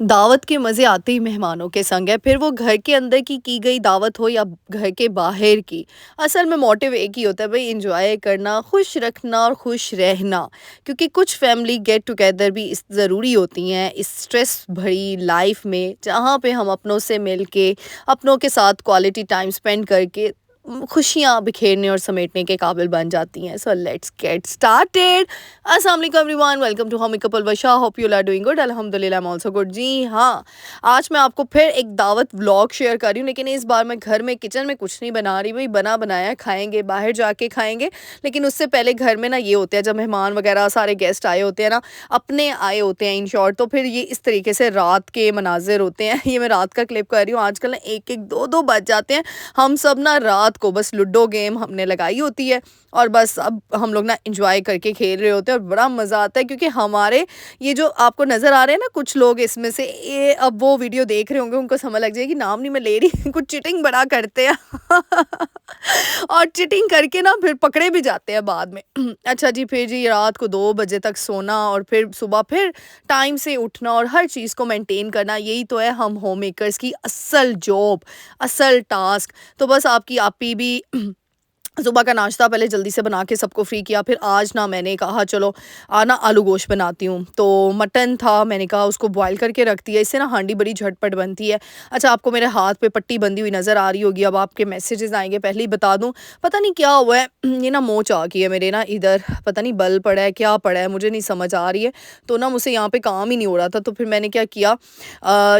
दावत के मज़े आते ही मेहमानों के संग है, फिर वो घर के अंदर की गई दावत हो या घर के बाहर की। असल में मोटिव एक ही होता है भई, एन्जॉय करना, खुश रखना और खुश रहना। क्योंकि कुछ फैमिली गेट टुगेदर भी इस ज़रूरी होती हैं इस स्ट्रेस भरी लाइफ़ में, जहाँ पे हम अपनों से मिल के, अपनों के साथ क्वालिटी टाइम स्पेंड करके खुशियाँ बिखेरने और समेटने के काबिल बन जाती हैं। So let's get started. अस्सलाम वालेकुम एवरीवन, वेलकम टू हम couple Varsha, hope you are doing good. अल्हम्दुलिल्लाह आई एम आल्सो गुड। जी हाँ, आज मैं आपको फिर एक दावत व्लॉग शेयर कर रही हूँ, लेकिन इस बार मैं घर में किचन में कुछ नहीं बना रही, वही बना बनाया खाएंगे, बाहर जाके खाएंगे। लेकिन उससे पहले घर में ना ये होता है, जब मेहमान वगैरह सारे गेस्ट आए होते हैं ना, अपने आए होते हैं इन शॉर्ट, तो फिर ये इस तरीके से रात के मनाजिर होते हैं। ये मैं रात का क्लिप कर रही हूँ। आजकल ना एक एक दो दो बज जाते हैं। हम सब ना रात को बस लूडो गेम हमने लगाई होती है, और बस अब हम लोग ना एंजॉय करके खेल रहे होते हैं, और बड़ा मज़ा आता है। क्योंकि हमारे ये जो आपको नज़र आ रहे हैं ना कुछ लोग इसमें से, ये अब वो वीडियो देख रहे होंगे, उनको समझ लग जाएगी, नाम नहीं मैं ले रही कुछ चीटिंग बड़ा करते हैं और चीटिंग करके ना फिर पकड़े भी जाते हैं बाद में। अच्छा जी, फिर जी रात को 2 बजे तक सोना और फिर सुबह फिर टाइम से उठना और हर चीज़ को मेंटेन करना, यही तो है हम होम मेकर्स की असल जॉब, असल टास्क। तो बस आपकी आपी भी सुबह का नाश्ता पहले जल्दी से बना के सबको फ्री किया। फिर आज ना मैंने कहा चलो ना आलू गोश्त बनाती हूँ, तो मटन था, मैंने कहा उसको बॉयल करके रख दिया। इससे ना हांडी बड़ी झटपट बनती है। अच्छा, आपको मेरे हाथ पे पट्टी बंधी हुई नज़र आ रही होगी, अब आपके मैसेजेस आएंगे, पहले ही बता दूँ। पता नहीं क्या हुआ है, ये ना मोच आ गई है मेरे ना इधर, पता नहीं बल पड़ा है क्या पड़ा है, मुझे नहीं समझ आ रही है। तो ना मुझसे यहाँ पे काम ही नहीं हो रहा था, तो फिर मैंने क्या किया,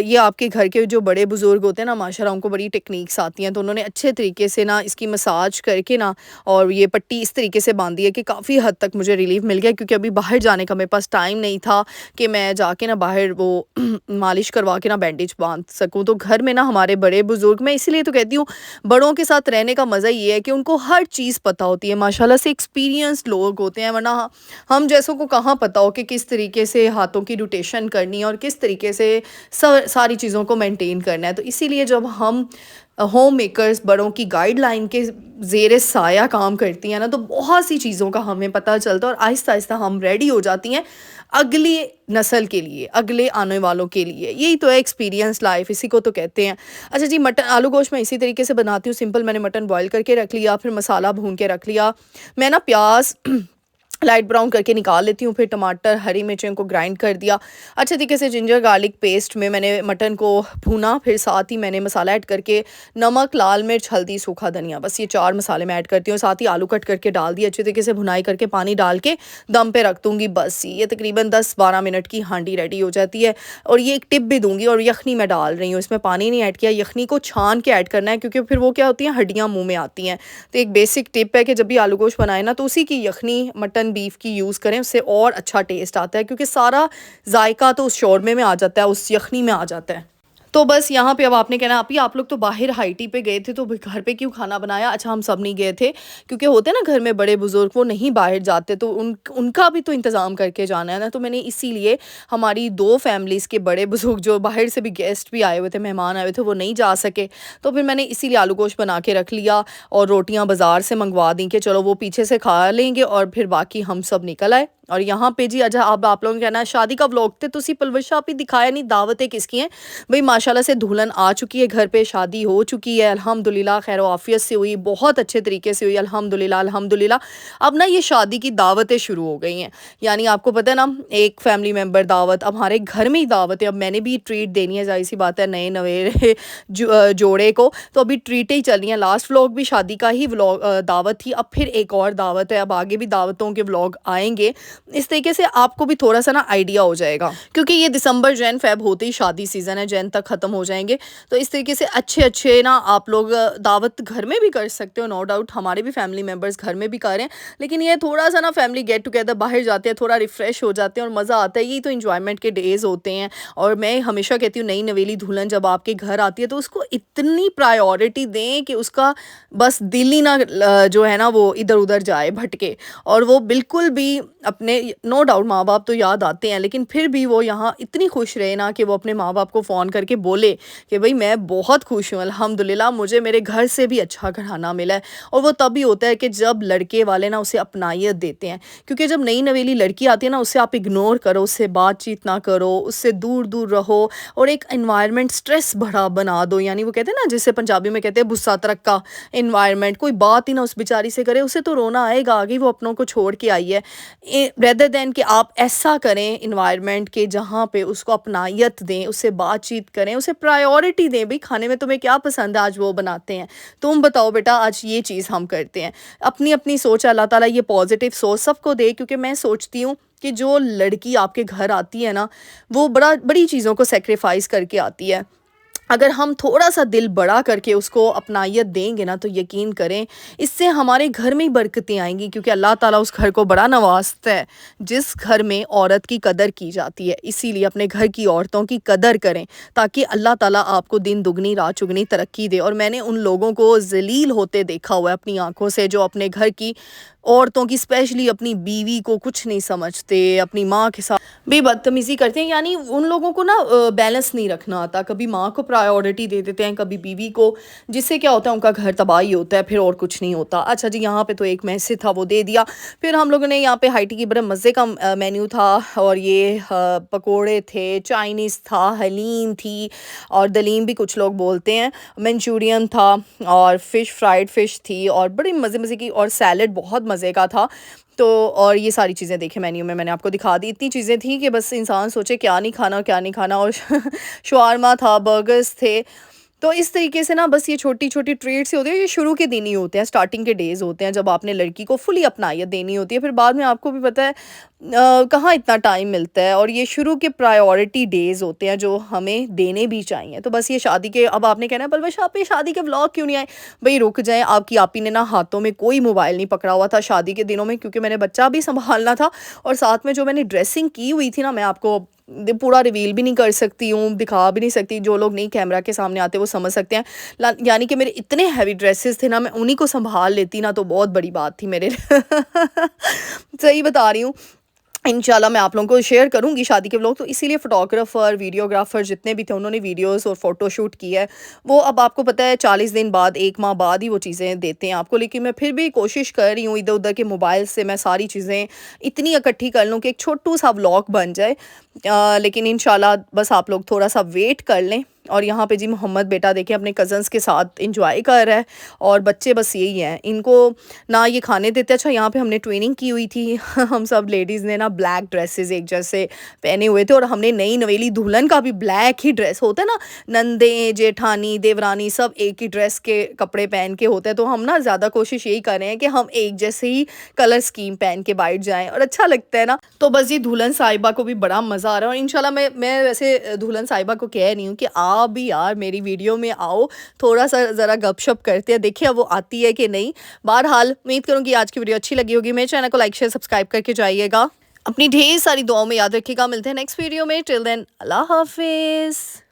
ये आपके घर के जो बड़े बुजुर्ग होते हैं ना, माशाल्लाह उनको बड़ी टेक्निक्स आती हैं, तो उन्होंने अच्छे तरीके से ना इसकी मसाज करके ना, और ये पट्टी इस तरीके से बांधी है कि काफ़ी हद तक मुझे रिलीफ मिल गया। क्योंकि अभी बाहर जाने का मेरे पास टाइम नहीं था कि मैं जाके ना बाहर वो मालिश करवा के ना बैंडेज बांध सकूं। तो घर में ना हमारे बड़े बुजुर्ग, मैं इसीलिए तो कहती हूँ बड़ों के साथ रहने का मज़ा ये है कि उनको हर चीज़ पता होती है, माशाल्लाह से एक्सपीरियंस्ड लोग होते हैं। वरना हम जैसों को कहाँ पता हो कि किस तरीके से हाथों की रोटेशन करनी है और किस तरीके से सारी चीज़ों को मेंटेन करना है। तो इसीलिए जब हम होम मेकर्स बड़ों की गाइडलाइन के ज़ेरे साया काम करती हैं ना, तो बहुत सी चीज़ों का हमें पता चलता है, और आहिस्ता आहिस्ता हम रेडी हो जाती हैं अगली नस्ल के लिए, अगले आने वालों के लिए। यही तो है एक्सपीरियंस लाइफ, इसी को तो कहते हैं। अच्छा जी, मटन आलू गोश्त मैं इसी तरीके से बनाती हूँ, सिंपल। मैंने मटन बॉयल करके रख लिया, फिर मसाला भून के रख लिया। मैं ना प्याज लाइट ब्राउन करके निकाल लेती हूँ, फिर टमाटर हरी मिर्चें को ग्राइंड कर दिया अच्छे तरीके से। जिंजर गार्लिक पेस्ट में मैंने मटन को भूना, फिर साथ ही मैंने मसाला ऐड करके नमक, लाल मिर्च, हल्दी, सूखा धनिया, बस ये 4 मसाले मैं ऐड करती हूँ। साथ ही आलू कट करके डाल दिए, अच्छे तरीके से भुनाई करके पानी डाल के दम पे रख दूँगी। बस ये तकरीबन 10-12 मिनट की हांडी रेडी हो जाती है। और ये एक टिप भी दूँगी, और यखनी मैं डाल रही हूँ, इसमें पानी नहीं ऐड किया, यखनी को छान के ऐड करना है, क्योंकि फिर वो क्या होती हैं, हड्डियाँ मुँह में आती हैं। तो एक बेसिक टिप है कि जब भी आलू गोश्त बनाए ना, तो उसी की यखनी मटन बीफ की यूज़ करें, उससे और अच्छा टेस्ट आता है, क्योंकि सारा जायका तो उस शौरमे में आ जाता है, उस यखनी में आ जाता है। तो बस यहाँ पे अब आपने कहना, आप लोग तो बाहर हाई टी पे गए थे, तो घर पे क्यों खाना बनाया? अच्छा, हम सब नहीं गए थे, क्योंकि होते हैं ना घर में बड़े बुजुर्ग, वो नहीं बाहर जाते, तो उनका भी तो इंतज़ाम करके जाना है ना। तो मैंने इसीलिए हमारी 2 फैमिलीज़ के बड़े बुजुर्ग, जो बाहर से भी गेस्ट भी आए हुए थे, मेहमान आए हुए थे, वो नहीं जा सके। तो फिर मैंने इसीलिए आलू गोश्त बना के रख लिया, और रोटियां बाज़ार से मंगवा दी कि चलो वो पीछे से खा लेंगे, और फिर बाकी हम सब निकल आए। और यहाँ पे जी, अच्छा अब आप लोगों ने कहना शादी का व्लॉग थे, तुसी पलवशा भी दिखाया नहीं, दावतें किसकी हैं भाई? माशाल्लाह से दुल्हन आ चुकी है घर पे, शादी हो चुकी है अल्हम्दुलिल्लाह, खैर आफियत से हुई, बहुत अच्छे तरीके से हुई अल्हम्दुलिल्लाह अल्हम्दुलिल्लाह। अब ना ये शादी की दावतें शुरू हो गई हैं। यानी आपको पता है ना, एक फैमिली मेम्बर दावत, अब हमारे घर में ही दावत है। अब मैंने भी ट्रीट देनी है, जाहिर सी बात है, नए नवेरे जोड़े को, तो अभी ट्रीटें ही चल रही हैं। लास्ट व्लॉग भी शादी का ही व्लॉग दावत थी, अब फिर एक और दावत है, अब आगे भी दावतों के व्लॉग आएंगे। इस तरीके से आपको भी थोड़ा सा ना आइडिया हो जाएगा, क्योंकि ये दिसंबर जैन फेब होते ही शादी सीज़न है, जैन तक ख़त्म हो जाएंगे। तो इस तरीके से अच्छे अच्छे ना आप लोग दावत घर में भी कर सकते हो, नो डाउट। हमारे भी फैमिली मेम्बर्स घर में भी कर रहे हैं, लेकिन ये थोड़ा सा ना फैमिली गेट टुगेदर बाहर जाते हैं, थोड़ा रिफ़्रेश हो जाते हैं और मज़ा आता है। यही तो इंजॉयमेंट के डेज़ होते हैं। और मैं हमेशा कहती हूँ, नई नवेली दुल्हन जब आपके घर आती है, तो उसको इतनी प्रायोरिटी दें कि उसका बस दिल ही ना जो है ना वो इधर उधर जाए भटके, और वो बिल्कुल भी अपने नो डाउट माँ-बाप तो याद आते हैं, लेकिन फिर भी वो यहाँ इतनी खुश रहे ना कि वो अपने माँ-बाप को फ़ोन करके बोले कि भई मैं बहुत खुश हूँ, अल्हम्दुलिल्लाह मुझे मेरे घर से भी अच्छा घराना मिला है। और वो तभी होता है कि जब लड़के वाले ना उसे अपनायत देते हैं। क्योंकि जब नई-नवेली लड़की आती है ना, उसे आप इग्नोर करो, उससे बातचीत ना करो, उससे दूर-दूर रहो और एक एनवायरनमेंट स्ट्रेस भरा बना दो। यानी वो कहते हैं ना, जिसे पंजाबी में कहते हैं बुस्सा तरक्का एनवायरनमेंट, कोई बात ही ना उस बेचारी से करे, उसे तो रोना आएगा, आगे वो अपनों को छोड़ के आई है। रेदर देन कि आप ऐसा करें एनवायरनमेंट के जहाँ पे उसको अपनायत दें, उससे बातचीत करें, उसे प्रायोरिटी दें। भई खाने में तुम्हें क्या पसंद है, आज वो बनाते हैं। तुम बताओ बेटा, आज ये चीज़ हम करते हैं। अपनी-अपनी सोच अल्लाह ताला ये पॉज़िटिव सोच सबको दे, क्योंकि मैं सोचती हूँ कि जो लड़की आपके घर आती है ना, वो बड़ी चीज़ों को सैक्रिफ़ाइस करके आती है। अगर हम थोड़ा-सा दिल बड़ा करके उसको अपनायत देंगे ना, तो यकीन करें इससे हमारे घर में ही बरकतें आएँगी, क्योंकि अल्लाह ताला उस घर को बड़ा नवाज़ता है, जिस घर में औरत की कदर की जाती है। इसीलिए अपने घर की औरतों की कदर करें, ताकि अल्लाह ताला आपको दिन दुगनी रात चुगनी तरक्की दे। और मैंने उन लोगों को ज़लील होते देखा हुआ है अपनी आँखों से, जो अपने घर की औरतों की, स्पेशली अपनी बीवी को कुछ नहीं समझते, अपनी माँ के साथ बेबदतमीज़ी करते हैं। यानी उन लोगों को ना बैलेंस नहीं रखना आता, कभी माँ को प्रायोरिटी दे देते हैं, कभी बीवी को, जिससे क्या होता है उनका घर तबाही होता है, फिर और कुछ नहीं होता। अच्छा जी, यहाँ पे तो एक मैसेज था वो दे दिया। फिर हम लोगों ने यहाँ पे हाई टी की बड़े मज़े का मेन्यू था, और ये पकोड़े थे, चाइनीज़ था, हलीम थी, और दलीम भी कुछ लोग बोलते हैं, मंचूरियन था, और फ्राइड फ़िश थी, और बड़ी मज़े-मज़े की, और सैलेड बहुत मज़े का था। तो और ये सारी चीज़ें देखिए मेन्यू में मैंने आपको दिखा दी। इतनी चीज़ें थी कि बस इंसान सोचे क्या नहीं खाना, क्या नहीं खाना। और शवारमा था, बर्गर्स थे। तो इस तरीके से ना, बस ये छोटी-छोटी ट्रीट्स ही होती है, ये शुरू के दिन ही होते हैं, स्टार्टिंग के डेज़ होते हैं, जब आपने लड़की को फुली अपनायत देनी होती है। फिर बाद में आपको भी पता है कहाँ इतना टाइम मिलता है, और ये शुरू के प्रायोरिटी डेज़ होते हैं जो हमें देने भी चाहिए। तो बस ये शादी के, अब आपने कहना है पलवश आप ये शादी के व्लॉग क्यों नहीं आए? भई रुक जाएँ, आपकी आपी ने ना हाथों में कोई मोबाइल नहीं पकड़ा हुआ था शादी के दिनों में, क्योंकि मैंने बच्चा भी सँभालना था, और साथ में जो मैंने ड्रेसिंग की हुई थी ना, मैं आपको पूरा रिवील भी नहीं कर सकती हूँ, दिखा भी नहीं सकती। जो लोग नहीं कैमरा के सामने आते वो समझ सकते हैं। यानी कि मेरे इतने हैवी ड्रेसेस थे ना, मैं उन्हीं को सँभाल लेती ना, तो बहुत बड़ी बात थी मेरे लिए। सही बता रही हूँ। इंशाल्लाह मैं आप लोगों को शेयर करूँगी शादी के व्लॉग, तो इसीलिए फ़ोटोग्राफ़र, वीडियोग्राफ़र जितने भी थे, उन्होंने वीडियोज़ और फ़ोटो शूट किया है। वो अब आपको पता है 40 दिन बाद, 1 माह बाद ही वो चीज़ें देते हैं आपको, लेकिन मैं फिर भी कोशिश कर रही हूँ इधर-उधर के मोबाइल से मैं सारी चीज़ें इतनी इकट्ठी कर लूँ कि एक छोटू-सा व्लॉग बन जाए। लेकिन इंशाल्लाह बस आप लोग थोड़ा-सा वेट कर लें। और यहाँ पे जी मोहम्मद बेटा देखिए अपने कज़न्स के साथ एंजॉय कर रहा है, और बच्चे बस यही हैं, इनको ना ये खाने देते। अच्छा, यहाँ पे हमने ट्रेनिंग की हुई थी। हम सब लेडीज़ ने ना ब्लैक ड्रेसेस एक जैसे पहने हुए थे, और हमने नई नवेली दुल्हन का भी ब्लैक ही ड्रेस होता है ना, नंदे जेठानी देवरानी सब एक ही ड्रेस के कपड़े पहन के होते हैं। तो हम ना ज़्यादा कोशिश यही कर रहे हैं कि हम एक जैसे ही कलर स्कीम पहन के बैठ जाएं, और अच्छा लगता है ना। तो बस ये दुल्हन साहिबा को भी बड़ा मज़ा आ रहा है, और इंशाल्लाह मैं वैसे दुल्हन साहिबा को कह रही हूँ कि आप भी यार मेरी वीडियो में आओ, थोड़ा-सा ज़रा गपशप करते हैं, देखिए अब वो आती है कि नहीं। बहरहाल उम्मीद करूँ कि आज की वीडियो अच्छी लगी होगी। मेरे चैनल को लाइक, शेयर, सब्सक्राइब करके जाइएगा। अपनी ढेर सारी दुआओं में याद रखिएगा। मिलते हैं नेक्स्ट वीडियो में। टिल देन अल्लाह हाफ़िज़।